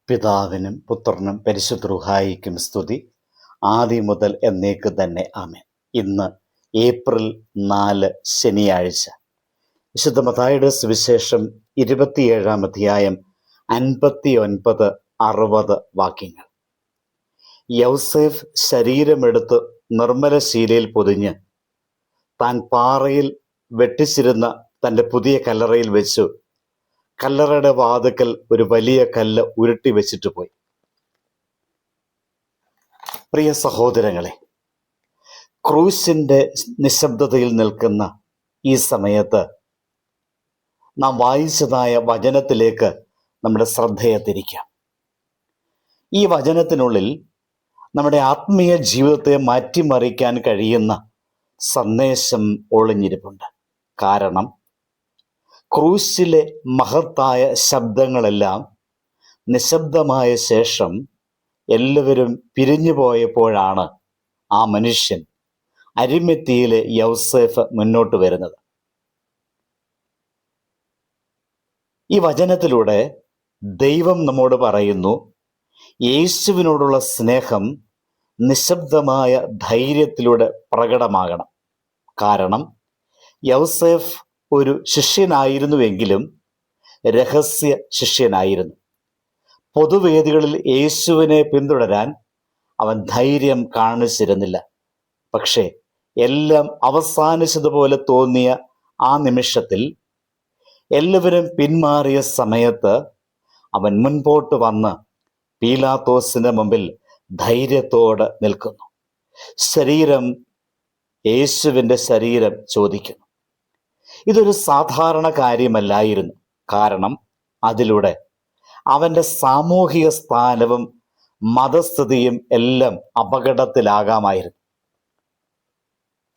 പിതാവിനും പുത്രനും പരിശുദ്ധ റൂഹായിക്കും സ്തുതി, ആദ്യം മുതൽ എന്നേക്ക് തന്നെ ആമേൻ. ഇന്ന് ഏപ്രിൽ 4 ശനിയാഴ്ച. വിശുദ്ധ മത്തായിയുടെ സുവിശേഷം 27 അധ്യായം 59, 60 വാക്യങ്ങൾ. യൗസേഫ് ശരീരമെടുത്ത് നിർമ്മല ശീലയിൽ പൊതിഞ്ഞ് താൻ പാറയിൽ വെട്ടിച്ചിരുന്ന തൻ്റെ പുതിയ കല്ലറയിൽ വെച്ചു. കല്ലറയുടെ വാതിക്കൽ ഒരു വലിയ കല്ല് ഉരുട്ടി വെച്ചിട്ട് പോയി. പ്രിയ സഹോദരങ്ങളെ, ക്രൂശിന്റെ നിശബ്ദതയിൽ നിൽക്കുന്ന ഈ സമയത്ത് നാം വായിച്ചതായ വചനത്തിലേക്ക് നമ്മുടെ ശ്രദ്ധയെ തിരിക്കാം. ഈ വചനത്തിനുള്ളിൽ നമ്മുടെ ആത്മീയ ജീവിതത്തെ മാറ്റിമറിക്കാൻ കഴിയുന്ന സന്ദേശം ഒളിഞ്ഞിരിപ്പുണ്ട്. കാരണം ക്രൂശിലെ മഹത്തായ ശബ്ദങ്ങളെല്ലാം നിശബ്ദമായ ശേഷം എല്ലാവരും പിരിഞ്ഞു പോയപ്പോഴാണ് ആ മനുഷ്യൻ അരിമത്തിയിലെ യൗസേഫ് മുന്നോട്ട് വരുന്നത്. ഈ വചനത്തിലൂടെ ദൈവം നമ്മോട് പറയുന്നു, യേശുവിനോടുള്ള സ്നേഹം നിശബ്ദമായ ധൈര്യത്തിലൂടെ പ്രകടമാകണം. കാരണം യൗസേഫ് ഒരു ശിഷ്യനായിരുന്നുവെങ്കിലും രഹസ്യ ശിഷ്യനായിരുന്നു. പൊതുവേദികളിൽ യേശുവിനെ പിന്തുടരാൻ അവൻ ധൈര്യം കാണിച്ചിരുന്നില്ല. പക്ഷേ എല്ലാം അവസാനിച്ചതുപോലെ തോന്നിയ ആ നിമിഷത്തിൽ, എല്ലാവരും പിന്മാറിയ സമയത്ത് അവൻ മുൻപോട്ട് വന്ന് പീലാത്തോസിന്റെ മുമ്പിൽ ധൈര്യത്തോടെ നിൽക്കുന്നു. യേശുവിൻ്റെ ശരീരം ചോദിക്കുന്നു. ഇതൊരു സാധാരണ കാര്യമല്ലായിരുന്നു. കാരണം അതിലൂടെ അവൻ്റെ സാമൂഹിക സ്ഥാനവും മതസ്ഥിതിയും എല്ലാം അപകടത്തിലാകാമായിരുന്നു.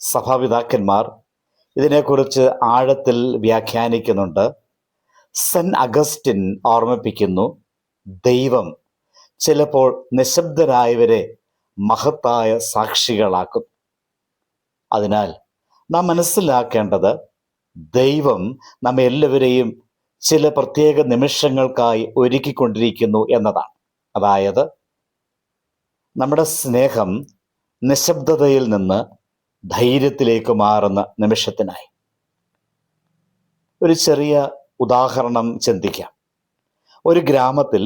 സഭാപിതാക്കന്മാർ ഇതിനെക്കുറിച്ച് ആഴത്തിൽ വ്യാഖ്യാനിക്കുന്നുണ്ട്. സെന്റ് അഗസ്റ്റിൻ ഓർമ്മിപ്പിക്കുന്നു, ദൈവം ചിലപ്പോൾ നിശബ്ദരായവരെ മഹത്തായ സാക്ഷികളാക്കും. അതിനാൽ നാം മനസ്സിലാക്കേണ്ടത്, ദൈവം നമ്മെ എല്ലാവരെയും ചില പ്രത്യേക നിമിഷങ്ങൾക്കായി ഒരുക്കിക്കൊണ്ടിരിക്കുന്നു എന്നതാണ്. അതായത് നമ്മുടെ സ്നേഹം നിശബ്ദതയിൽ നിന്ന് ധൈര്യത്തിലേക്ക് മാറുന്ന നിമിഷത്തിനായി. ഒരു ചെറിയ ഉദാഹരണം ചിന്തിക്കാം. ഒരു ഗ്രാമത്തിൽ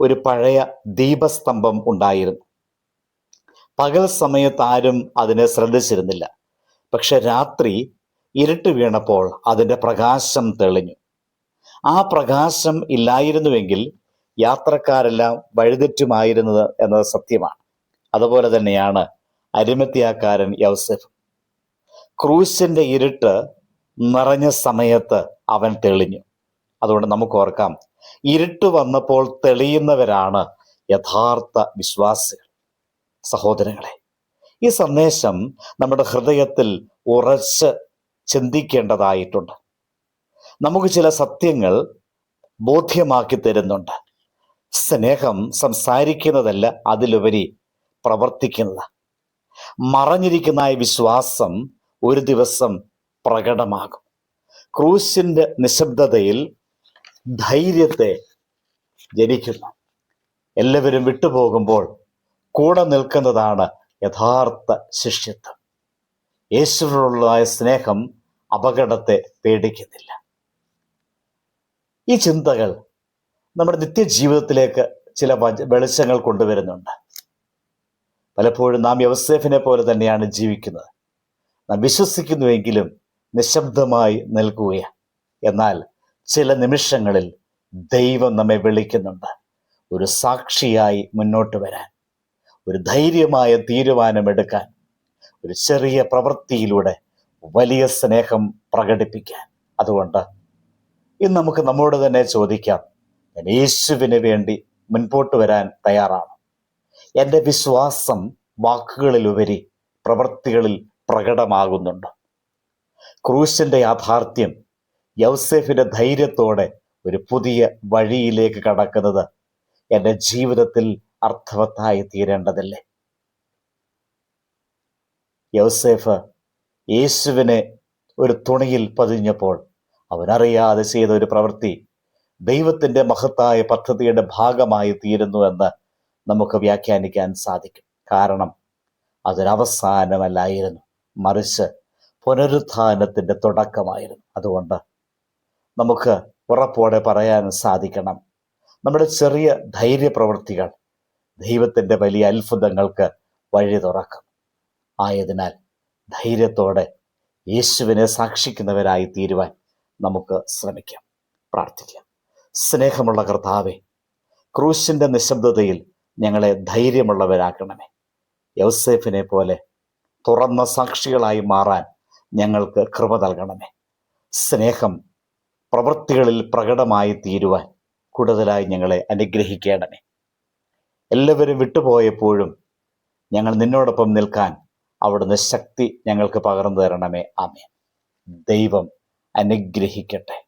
ഒരു പഴയ ദീപസ്തംഭം ഉണ്ടായിരുന്നു. പകൽ സമയത്ത് ആരും അതിനെ ശ്രദ്ധിച്ചിരുന്നില്ല. പക്ഷെ രാത്രി ഇരുട്ട് വീണപ്പോൾ അതിൻ്റെ പ്രകാശം തെളിഞ്ഞു. ആ പ്രകാശം ഇല്ലായിരുന്നുവെങ്കിൽ യാത്രക്കാരെല്ലാം വഴിതെറ്റുമായിരുന്നത് എന്നത് സത്യമാണ്. അതുപോലെ തന്നെയാണ് അരിമത്യാക്കാരൻ യൗസേഫ്. ക്രൂശിന്റെ ഇരുട്ട് നിറഞ്ഞ സമയത്ത് അവൻ തെളിഞ്ഞു. അതുകൊണ്ട് നമുക്ക് ഓർക്കാം, ഇരുട്ട് വന്നപ്പോൾ തെളിയുന്നവരാണ് യഥാർത്ഥ വിശ്വാസികൾ. സഹോദരങ്ങളെ, ഈ സന്ദേശം നമ്മുടെ ഹൃദയത്തിൽ ഉറച്ച് ചിന്തിക്കേണ്ടതായിട്ടുണ്ട്. നമുക്ക് ചില സത്യങ്ങൾ ബോധ്യമാക്കി തരുന്നുണ്ട്. സ്നേഹം സംസാരിക്കുന്നതല്ല, അതിലുപരി പ്രവർത്തിക്കുന്നതാണ്. മറഞ്ഞിരിക്കുന്ന വിശ്വാസം ഒരു ദിവസം പ്രകടമാകും. ക്രൂശിന്റെ നിശബ്ദതയിൽ ധൈര്യത്തെ ജനിക്കുന്നു. എല്ലാവരും വിട്ടുപോകുമ്പോൾ കൂടെ നിൽക്കുന്നതാണ് യഥാർത്ഥ ശിഷ്യത്വം. യേശുവിനോടുള്ള സ്നേഹം അപകടത്തെ പേടിക്കുന്നില്ല. ഈ ചിന്തകൾ നമ്മുടെ നിത്യജീവിതത്തിലേക്ക് ചില വെളിച്ചങ്ങൾ കൊണ്ടുവരുന്നുണ്ട്. പലപ്പോഴും നാം യൗസേഫിനെ പോലെ തന്നെയാണ് ജീവിക്കുന്നത്. നാം വിശ്വസിക്കുന്നുവെങ്കിലും നിശബ്ദമായി നിൽക്കുകയാണ്. എന്നാൽ ചില നിമിഷങ്ങളിൽ ദൈവം നമ്മെ വിളിക്കുന്നുണ്ട്, ഒരു സാക്ഷിയായി മുന്നോട്ട് വരാൻ, ഒരു ധൈര്യമായ തീരുമാനമെടുക്കാൻ, ഒരു ചെറിയ പ്രവൃത്തിയിലൂടെ വലിയ സ്നേഹം പ്രകടിപ്പിക്കാൻ. അതുകൊണ്ട് ഇന്ന് നമുക്ക് നമ്മോട് തന്നെ ചോദിക്കാം, ഞാൻ യേശുവിന് വേണ്ടി മുൻപോട്ട് വരാൻ തയ്യാറാണ്. എൻ്റെ വിശ്വാസം വാക്കുകളിലുപരി പ്രവൃത്തികളിൽ പ്രകടമാകുന്നുണ്ട്. ക്രൂശിന്റെ യാഥാർത്ഥ്യം യൗസേഫിന്റെ ധൈര്യത്തോടെ ഒരു പുതിയ വഴിയിലേക്ക് കടക്കുന്നത് എൻ്റെ ജീവിതത്തിൽ അർത്ഥവത്തായി തീരേണ്ടതല്ലേ? യൗസേഫ് യേശുവിനെ ഒരു തുണിയിൽ പതിഞ്ഞപ്പോൾ അവനറിയാതെ ചെയ്ത ഒരു പ്രവൃത്തി ദൈവത്തിൻ്റെ മഹത്തായ പദ്ധതിയുടെ ഭാഗമായി തീരുന്നു എന്ന് നമുക്ക് വ്യാഖ്യാനിക്കാൻ സാധിക്കും. കാരണം അതൊരവസാനമല്ലായിരുന്നു, മറിച്ച് പുനരുത്ഥാനത്തിൻ്റെ തുടക്കമായിരുന്നു. അതുകൊണ്ട് നമുക്ക് ഉറപ്പോടെ പറയാൻ സാധിക്കണം, നമ്മുടെ ചെറിയ ധൈര്യപ്രവൃത്തികൾ ദൈവത്തിൻ്റെ വലിയ അത്ഭുതങ്ങൾക്ക് വഴി തുറക്കും. ആയതിനാൽ ധൈര്യത്തോടെ യേശുവിനെ സാക്ഷിക്കുന്നവരായി തീരുവാൻ നമുക്ക് ശ്രമിക്കാം. പ്രാർത്ഥിക്കാം. സ്നേഹമുള്ള കർത്താവേ, ക്രൂശിൻ്റെ നിശബ്ദതയിൽ ഞങ്ങളെ ധൈര്യമുള്ളവരാക്കണമേ. യൗസേഫിനെ പോലെ തുറന്ന സാക്ഷികളായി മാറാൻ ഞങ്ങൾക്ക് കൃപ നൽകണമേ. സ്നേഹം പ്രവൃത്തികളിൽ പ്രകടമായി തീരുവാൻ കൂടുതലായി ഞങ്ങളെ അനുഗ്രഹിക്കണമേ. എല്ലാവരും വിട്ടുപോയപ്പോഴും ഞങ്ങൾ നിന്നോടൊപ്പം നിൽക്കാൻ അവിടുന്ന് ശക്തി ഞങ്ങൾക്ക് പകർന്നു തരണമേ. ആമേൻ. ദൈവം അനുഗ്രഹിക്കട്ടെ.